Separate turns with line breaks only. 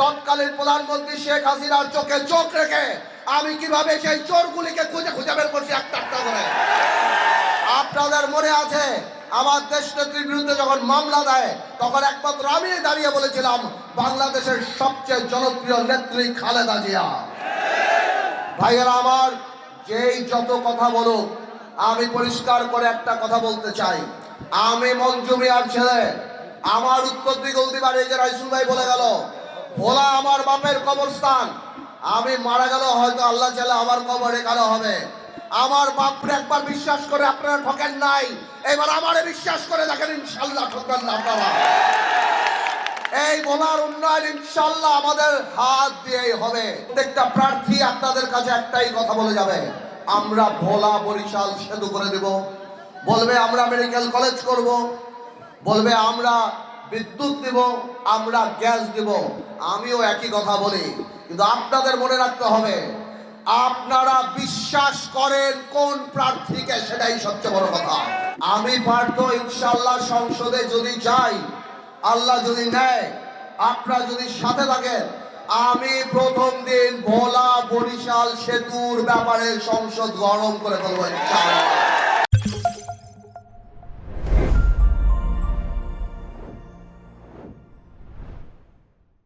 তৎকালীন প্রধানমন্ত্রী শেখ হাসিনার চোখে চোখ রেখে আমি কিভাবে সেই চোরগুলিকে খুঁজে খুঁজে বের করছি একটা একটা করে। আপনাদের মনে আছে আমার দেশ নেত্রীর বিরুদ্ধে যখন মামলা দেয় তখন একমাত্র আমি দাঁড়িয়ে বলেছিলাম বাংলাদেশের সবচেয়ে জনপ্রিয় নেত্রী খালেদা জিয়া। ভাইয়েরা আমার, যেই যত কথা বলুক আমি পরিষ্কার করে একটা কথা বলতে চাই, আমি মঞ্জু মিয়ার ছেলে, আমার উত্তর দিগলদি বাড়ি, যে রাইসুল ভাই বলে গেল ভোলা আমার বাপের কবরস্থান, আমি মারা গেল হয়তো আল্লাহ চাইলে আমার কবর এখানে হবে। আমার বাপরে একবার বিশ্বাস করে আপনারা ঠকেন নাই, এবার আমারে বিশ্বাস করে দেখেন ইনশাল্লাহ ঠকবেন না আপনারা। এই ভোলার উন্নয়ন ইনশাল্লাহ আমাদের হাত দিয়েই হবে। প্রত্যেকটা প্রার্থী আপনাদের কাছে একটাই কথা বলে যাবে, আমরা ভোলা বরিশাল সেতু করে দেব, বলবে আমরা মেডিকেল কলেজ করব, বলবে আমরা বিদ্যুৎ দেব, আমরা গ্যাস দেব। আমিও একই কথা বলি, কিন্তু আপনাদের মনে রাখতে হবে আপনারা বিশ্বাস করেন কোন প্রার্থীকে, সেটাই সবচেয়ে বড় কথা। আমি পারতো ইনশাল্লাহ সংসদে যদি যাই, আল্লাহ যদি নেয়, আপনারা যদি সাথে থাকেন, আমি প্রথম দিন ভোলা বরিশাল সেতুর ব্যাপারে সংসদ গরম করে ফেলবো ইনশাআল্লাহ।